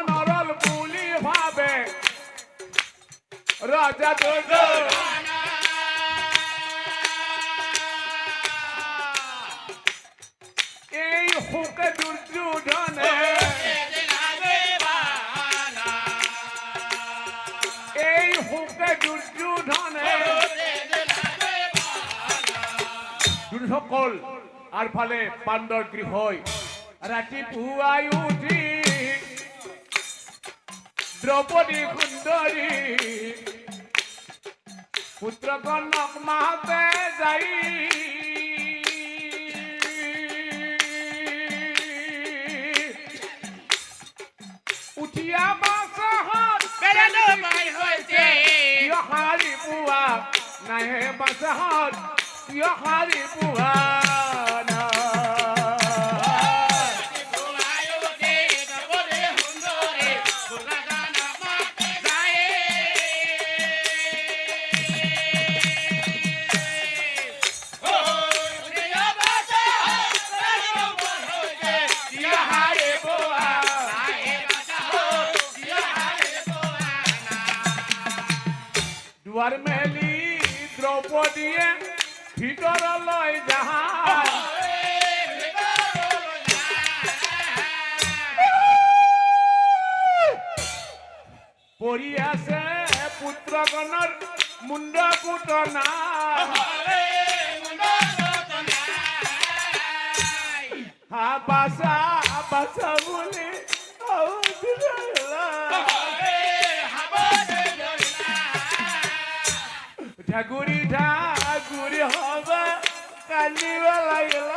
নরল বুলি ভাবে রাজা দুর্যোধন এই হুকে দুর্যোধনে এই হুকে দুর্যোধনে সকল আর ফলে পাণ্ডর গৃহ রাতি পুয়াই উঠি দ্রৌপদী সুন্দরী পুত্র কনক মাহতে যাই উঠিয়া বাসহত হারি পুয়া নাহে বাসহত হারি পুয়া দুয়ার মেলি দ্রৌপদীয়ে ভিতরলৈ যায় পৰি আছে পুত্ৰগণৰ মুণ্ড পুতনা হা বাচা বাচা বুলি ঠাকুরি ঠাকুরি হবে কান্দিবে লাগিল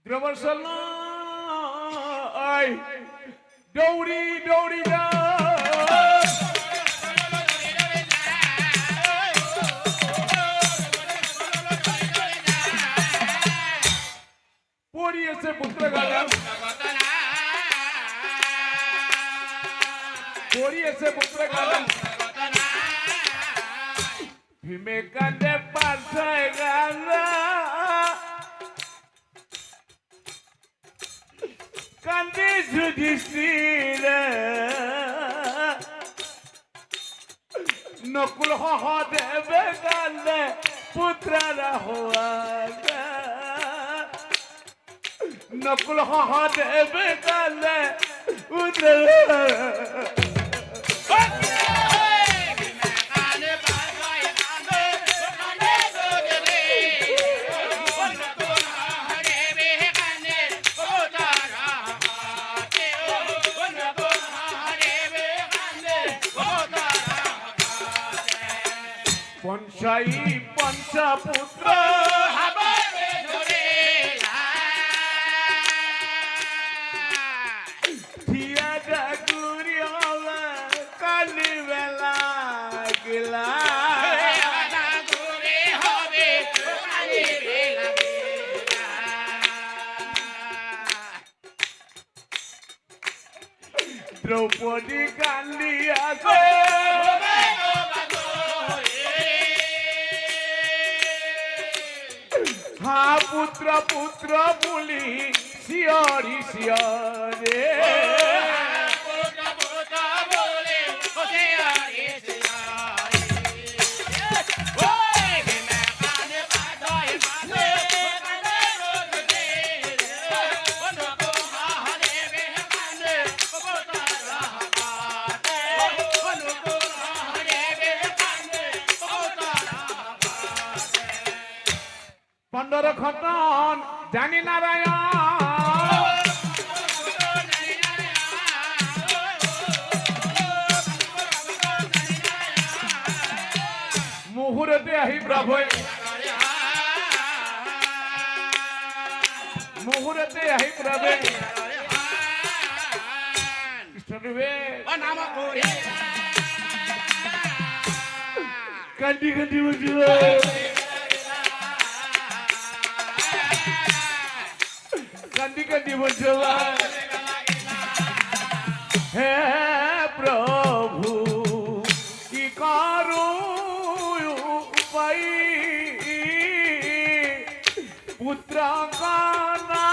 দ্রবর্ষণ দৌড়ি দৌড়ি পড়িয়েছে পুত্র গান পড়িয়েছে পুত্র গান ভীমে কান্দে পাশে গান কান্দে যুধিষ্ঠির নকুল সহদেবে কান্দে পুত্রা হওয়া নকুল সহদেবে কান্দে পুত্র পঞ্চাই পঞ্চপুত্র থিয়া ডাকুরি হলে কালি বেলা গেলা দ্রৌপদী কান্দি আছে হা পুত্র পুত্র বলি শিয়রি শিয়রে পণ্ডর খতন জানি নারায়ণ মুহূর্তে আহি প্রভু মুহূর্তে আহি প্রভু কৃষ্ণদেবে কান্দি কান্দি বলছিল কান্দি কান্দি বলছিল হে প্রভু কি করু উপায় পুত্র কানা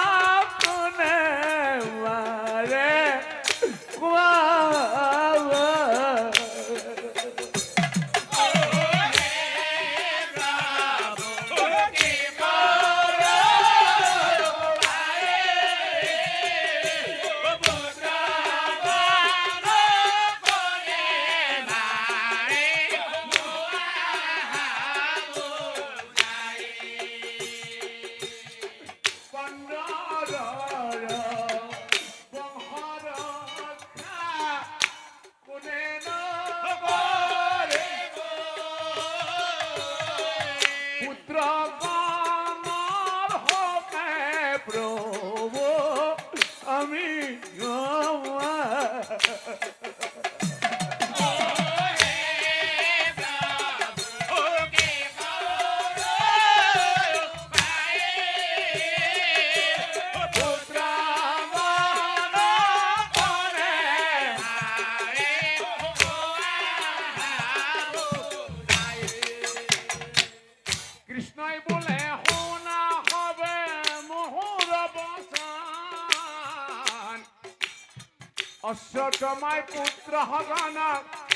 অশ্বতমায় পুত্র হগন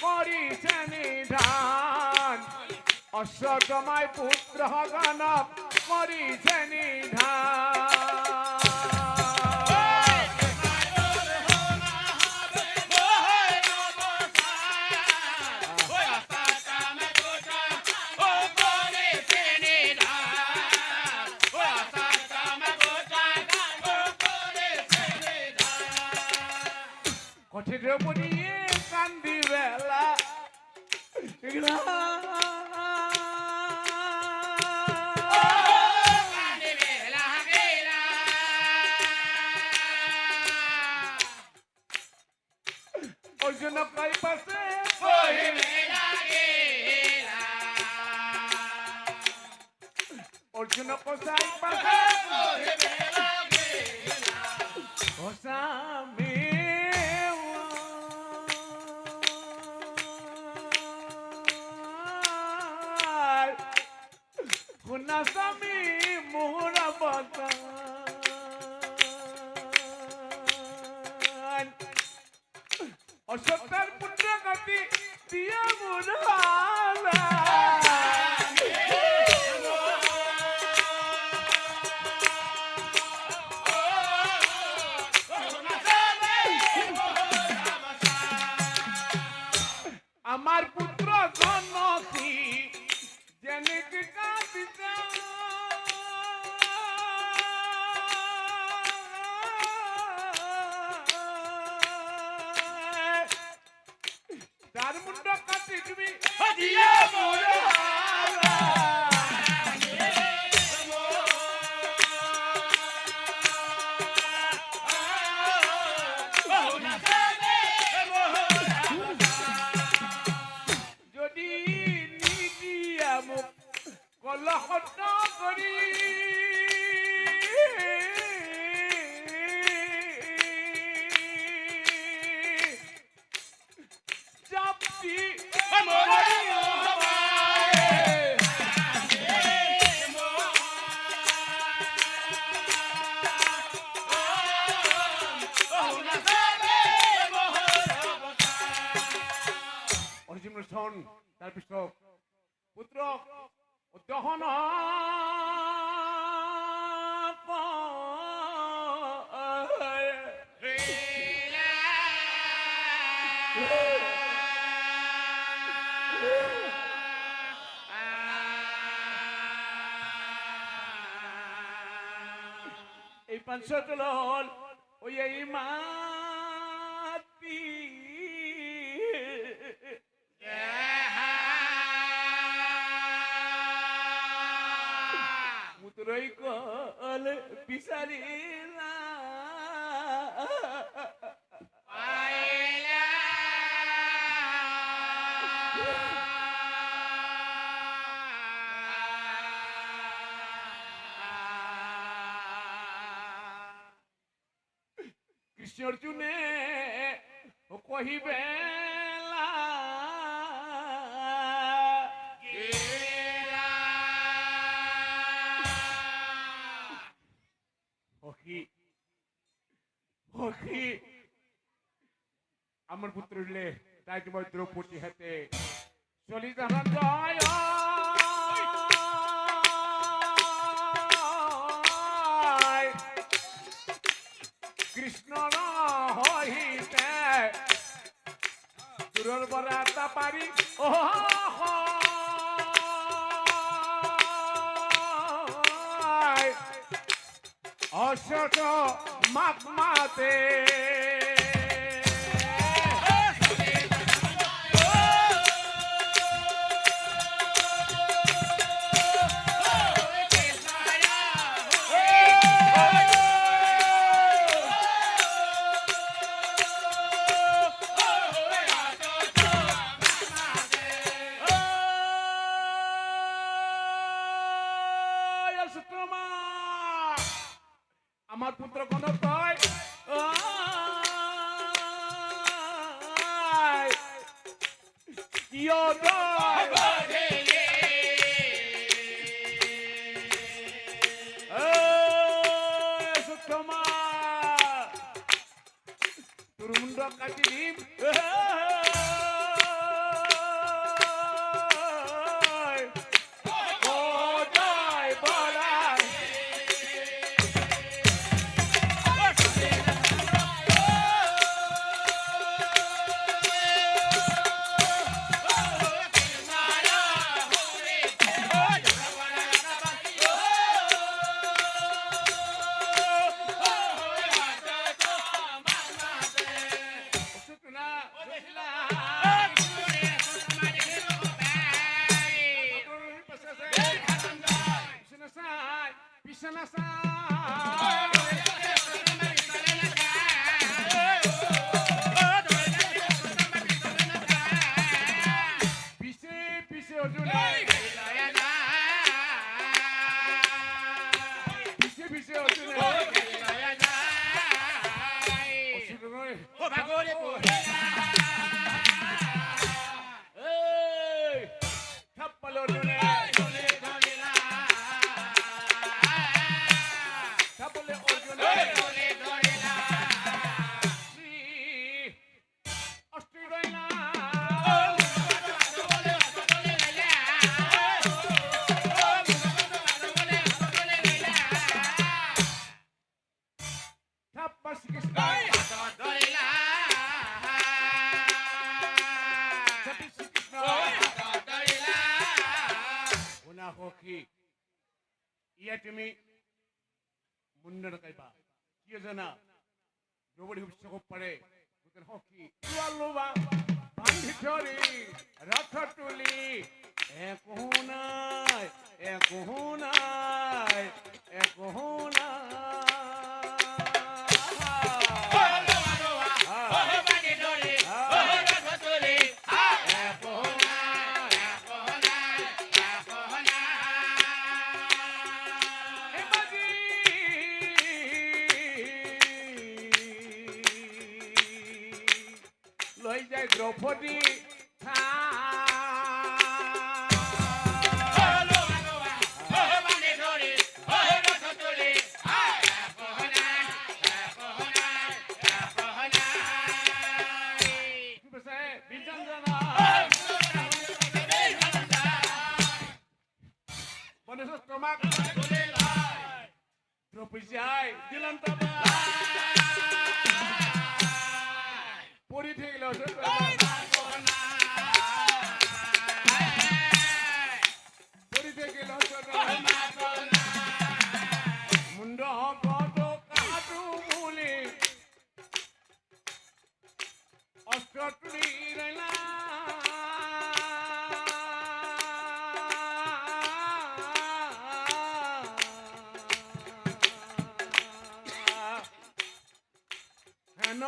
করিছে নিধান অশ্বতমায় পুত্র হগন করিছে নিধান কঠিন পড়িয়ে কান্দি বেলা অর্জুন কই পাশে অর্জুন কোথায় পাশে ওসামি Kunasami Muhurabatan Osotar Putra Gati Dia Murhala Amar Putra Ganoti Janik Kapita Dar Munda Kati Tumi Dia Murhala তাৰপিছত পুত্ৰক দহন এই পাঞ্চতল ওই এই মাটি মুতরই কল বিচারিলা কৃষ্ণ অর্জুনে কহিবে আমার পুত্র হইলে তাই তোমার দ্রৌপদী হাতে চলি যান জয় কৃষ্ণ হইতে দূরের বরাতা পারি ও অশত মাপ মাতে আমার পুত্র কোন কয় তোর মুন্ড কাটি দিম তুমি মুন্ডৰ কাইবা কি জানা নবৰি বিশ্বক পাৰে গুতেন হকি লোৱা বান্ধি ধৰি ৰথ তুলি একো নাই দ্রৌপদী পরি থেকে মুন্ড কত কাটু বলে অষ্টটুলি রইলা হেন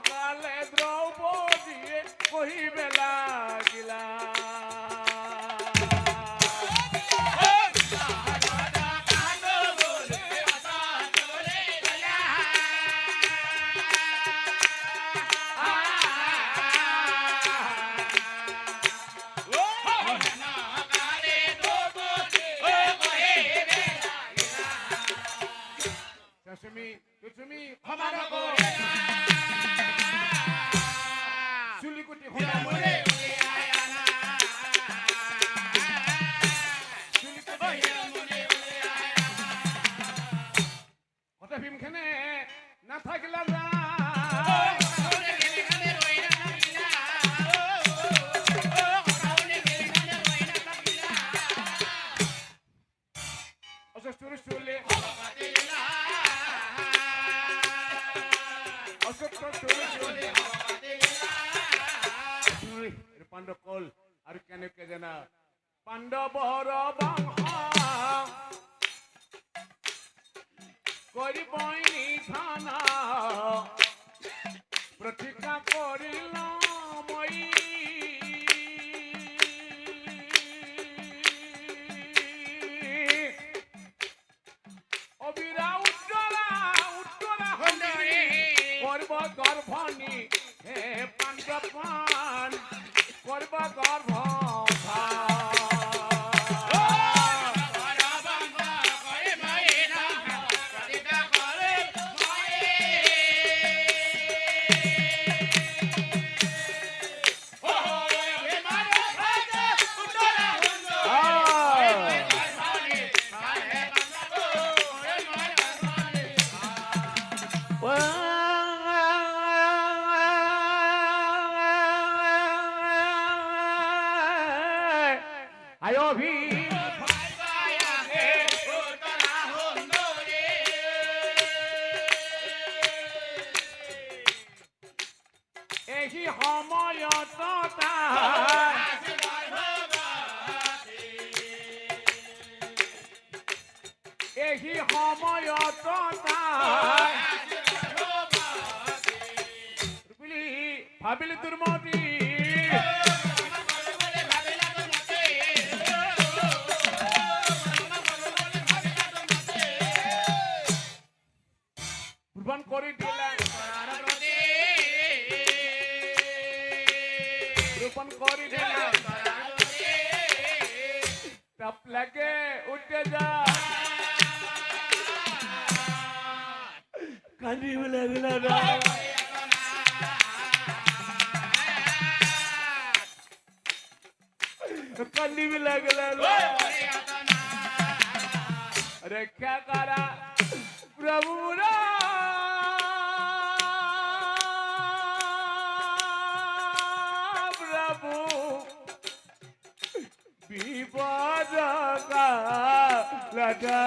কালে দ্রৌপদীয়ে কহিবে লাগিলা তুমি ক্ষমা করে চুলিকুটি খোলা মরে কথা ভীমখানে না থাকলাম না পাণ্ডকল আর কেনেকে জানা পাণ্ডৱৰ বংশ কৰিবই নিধন প্ৰতিজ্ঞা কৰিল মই অবিৰা উত্তৰা কৰিব গৰ্ভণী হে পাণ্ডৱান করব গর্ভ এই সময়ত এই সময়ত ভাবিলি তোর মতি কুরবান করে দিলেন কুরবান করে দিলেন তাপ লাগে উঠে যা কান্দি লাগলো না काली भी लग रक्षा करा प्रभु प्रभु विपद का लगा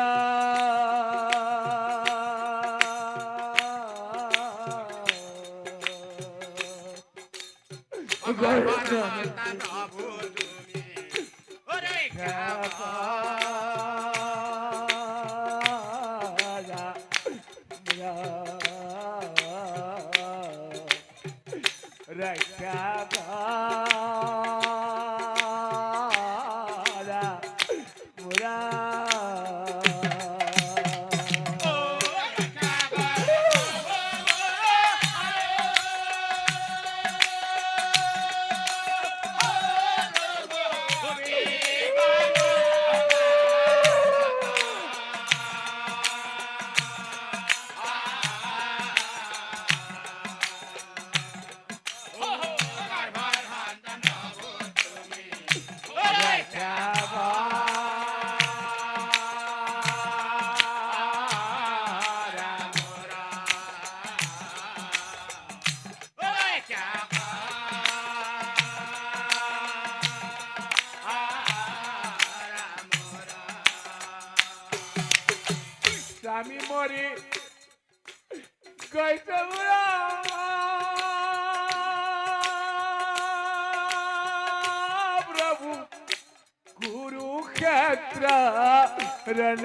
स्वामी मोरी कैसे प्रभु कुरुक्षेत्र रण